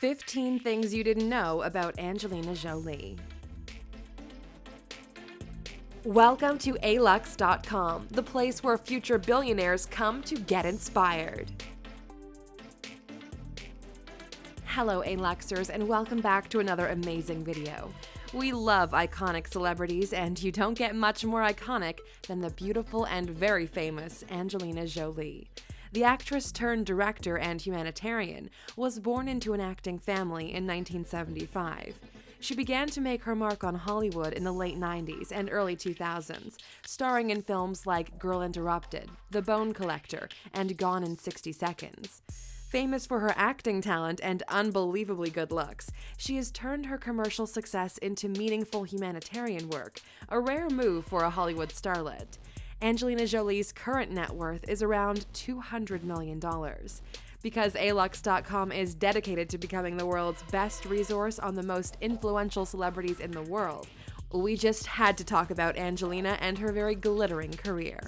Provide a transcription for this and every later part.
15 things you didn't know about Angelina Jolie. Welcome to Alux.com, the place where future billionaires come to get inspired. Hello Aluxers, and welcome back to another amazing video. We love iconic celebrities, and you don't get much more iconic than the beautiful and very famous Angelina Jolie. The actress turned director and humanitarian was born into an acting family in 1975. She began to make her mark on Hollywood in the late 90s and early 2000s, starring in films like Girl Interrupted, The Bone Collector, and Gone in 60 Seconds. Famous for her acting talent and unbelievably good looks, she has turned her commercial success into meaningful humanitarian work, a rare move for a Hollywood starlet. Angelina Jolie's current net worth is around $200 million. Because Alux.com is dedicated to becoming the world's best resource on the most influential celebrities in the world, we just had to talk about Angelina and her very glittering career.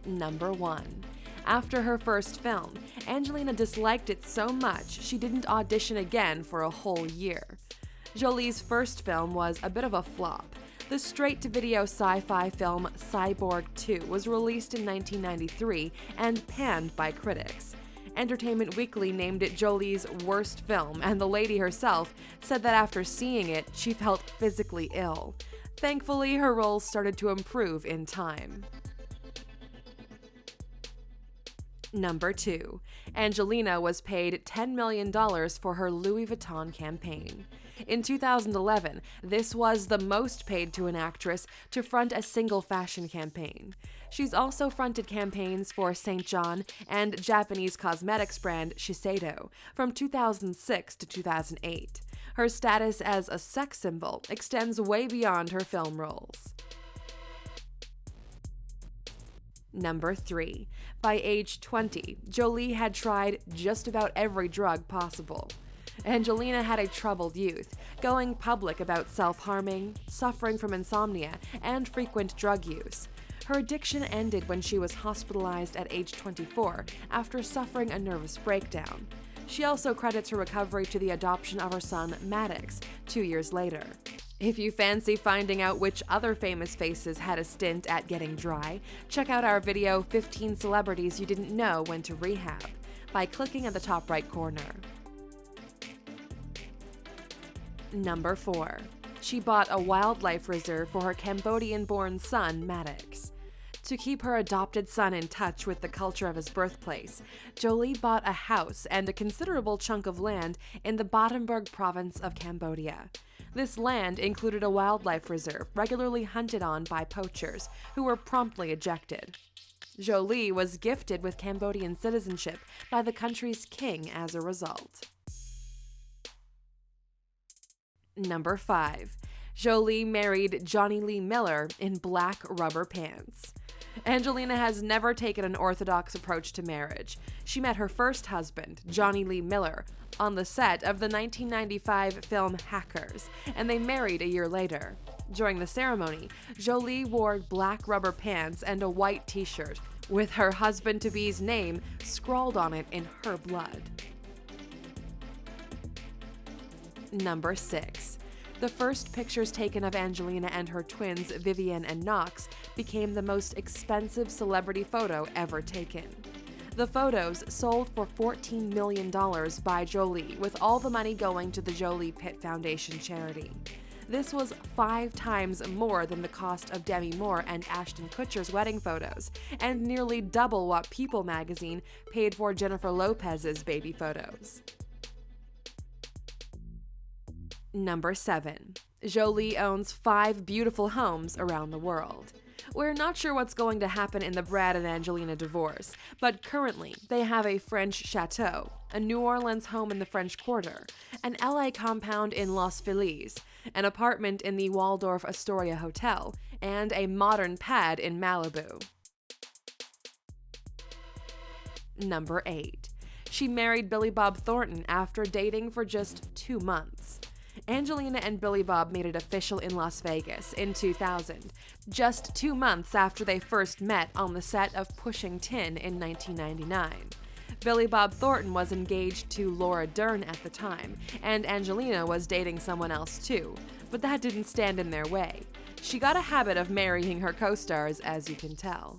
Number 1. After her first film, Angelina disliked it so much she didn't audition again for a whole year. Jolie's first film was a bit of a flop. The straight-to-video sci-fi film Cyborg 2 was released in 1993 and panned by critics. Entertainment Weekly named it Jolie's worst film, and the lady herself said that after seeing it, she felt physically ill. Thankfully, her roles started to improve in time. Number 2. Angelina was paid $10 million for her Louis Vuitton campaign. In 2011, this was the most paid to an actress to front a single fashion campaign. She's also fronted campaigns for St. John and Japanese cosmetics brand USAToday from 2006 to 2008. Her status as a sex symbol extends way beyond her film roles. Number 3. By age 20, Jolie had tried just about every drug possible. Angelina had a troubled youth, going public about self-harming, suffering from insomnia, and frequent drug use. Her addiction ended when she was hospitalized at age 24 after suffering a nervous breakdown. She also credits her recovery to the adoption of her son, Maddox, 2 years later. If you fancy finding out which other famous faces had a stint at getting dry, check out our video 15 Celebrities You Didn't Know Went to Rehab by clicking at the top right corner. Number 4. She bought a wildlife reserve for her Cambodian-born son, Maddox. To keep her adopted son in touch with the culture of his birthplace, Jolie bought a house and a considerable chunk of land in the Batonberg province of Cambodia. This land included a wildlife reserve regularly hunted on by poachers, who were promptly ejected. Jolie was gifted with Cambodian citizenship by the country's king as a result. Number 5. Jolie married Jonny Lee Miller in black rubber pants. Angelina has never taken an orthodox approach to marriage. She met her first husband, Jonny Lee Miller, on the set of the 1995 film Hackers, and they married a year later. During the ceremony, Jolie wore black rubber pants and a white t-shirt, with her husband-to-be's name scrawled on it in her blood. Number 6. The first pictures taken of Angelina and her twins, Vivian and Knox, became the most expensive celebrity photo ever taken. The photos sold for $14 million by Jolie, with all the money going to the Jolie Pitt Foundation charity. This was 5 times more than the cost of Demi Moore and Ashton Kutcher's wedding photos, and nearly double what People magazine paid for Jennifer Lopez's baby photos. Number 7. Jolie owns 5 beautiful homes around the world. We're not sure what's going to happen in the Brad and Angelina divorce, but currently they have a French chateau, a New Orleans home in the French Quarter, an LA compound in Los Feliz, an apartment in the Waldorf Astoria Hotel, and a modern pad in Malibu. Number 8. She married Billy Bob Thornton after dating for just 2 months. Angelina and Billy Bob made it official in Las Vegas in 2000, just 2 months after they first met on the set of Pushing Tin in 1999. Billy Bob Thornton was engaged to Laura Dern at the time, and Angelina was dating someone else too, but that didn't stand in their way. She got a habit of marrying her co-stars, as you can tell.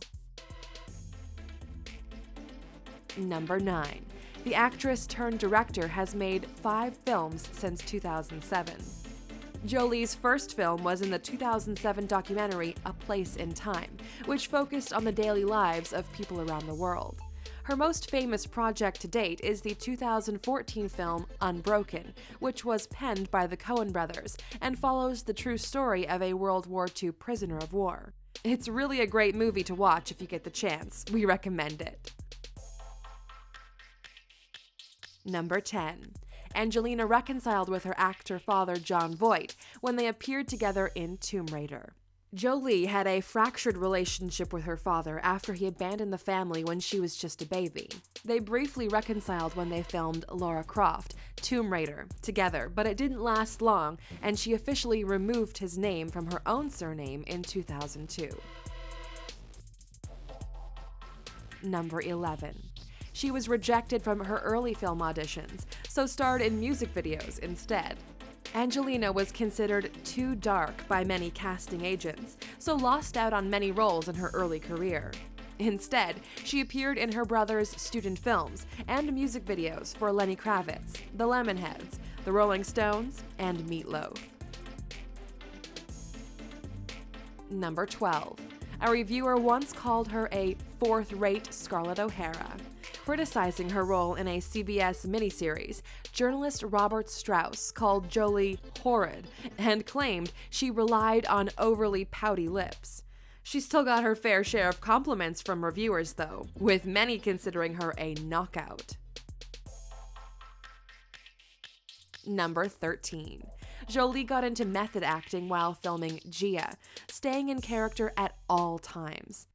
Number 9. The actress turned director has made 5 films since 2007. Jolie's first film was in the 2007 documentary A Place in Time, which focused on the daily lives of people around the world. Her most famous project to date is the 2014 film Unbroken, which was penned by the Coen brothers and follows the true story of a World War II prisoner of war. It's really a great movie to watch if you get the chance. We recommend it. Number 10. Angelina reconciled with her actor father Jon Voight when they appeared together in Tomb Raider. Jolie had a fractured relationship with her father after he abandoned the family when she was just a baby. They briefly reconciled when they filmed Lara Croft, Tomb Raider, together, but it didn't last long, and she officially removed his name from her own surname in 2002. Number 11. She was rejected from her early film auditions, so starred in music videos instead. Angelina was considered too dark by many casting agents, so lost out on many roles in her early career. Instead, she appeared in her brother's student films and music videos for Lenny Kravitz, the Lemonheads, the Rolling Stones, and Meatloaf. Number 12. A reviewer once called her a fourth-rate Scarlett O'Hara. Criticizing her role in a CBS miniseries, journalist Robert Strauss called Jolie horrid and claimed she relied on overly pouty lips. She still got her fair share of compliments from reviewers, though, with many considering her a knockout. Number 13. Jolie got into method acting while filming Gia, staying in character at all times.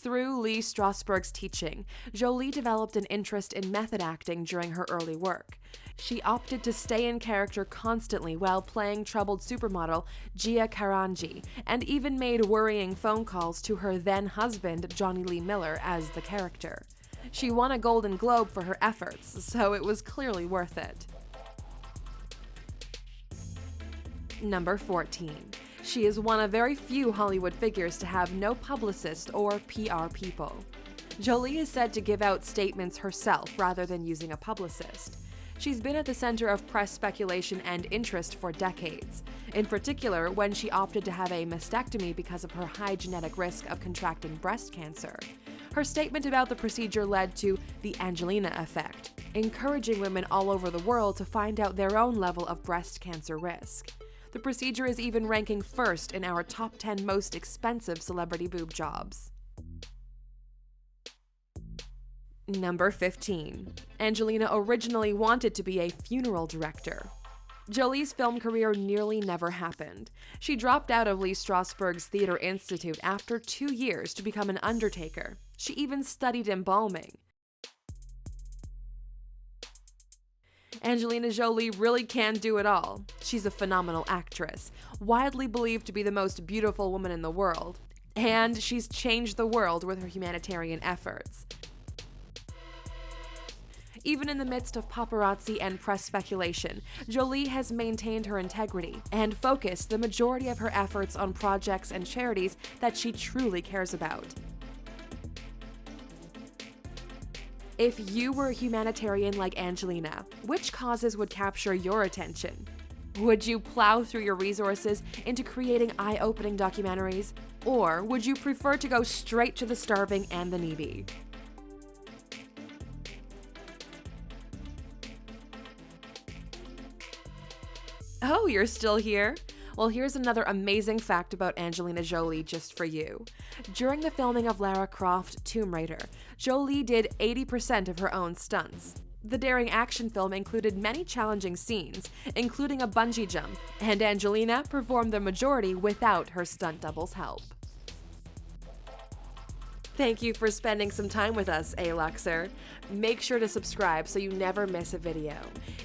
Through Lee Strasberg's teaching, Jolie developed an interest in method acting during her early work. She opted to stay in character constantly while playing troubled supermodel Gia Karanji, and even made worrying phone calls to her then-husband Jonny Lee Miller as the character. She won a Golden Globe for her efforts, so it was clearly worth it. Number 14. She is one of very few Hollywood figures to have no publicist or PR people. Jolie is said to give out statements herself rather than using a publicist. She's been at the center of press speculation and interest for decades, in particular when she opted to have a mastectomy because of her high genetic risk of contracting breast cancer. Her statement about the procedure led to the Angelina effect, encouraging women all over the world to find out their own level of breast cancer risk. The procedure is even ranking first in our top 10 most expensive celebrity boob jobs. Number 15. Angelina originally wanted to be a funeral director. Jolie's film career nearly never happened. She dropped out of Lee Strasberg's Theater Institute after 2 years to become an undertaker. She even studied embalming. Angelina Jolie really can do it all. She's a phenomenal actress, widely believed to be the most beautiful woman in the world, and she's changed the world with her humanitarian efforts. Even in the midst of paparazzi and press speculation, Jolie has maintained her integrity and focused the majority of her efforts on projects and charities that she truly cares about. If you were a humanitarian like Angelina, which causes would capture your attention? Would you plow through your resources into creating eye-opening documentaries? Or would you prefer to go straight to the starving and the needy? Oh, you're still here? Well, here's another amazing fact about Angelina Jolie just for you. During the filming of Lara Croft Tomb Raider, Jolie did 80% of her own stunts. The daring action film included many challenging scenes, including a bungee jump, and Angelina performed the majority without her stunt double's help. Thank you for spending some time with us, Aluxer. Make sure to subscribe so you never miss a video.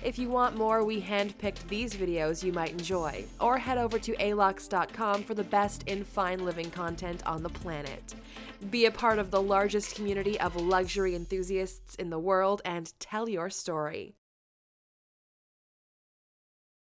If you want more, we handpicked these videos you might enjoy, or head over to Alux.com for the best in fine living content on the planet. Be a part of the largest community of luxury enthusiasts in the world and tell your story.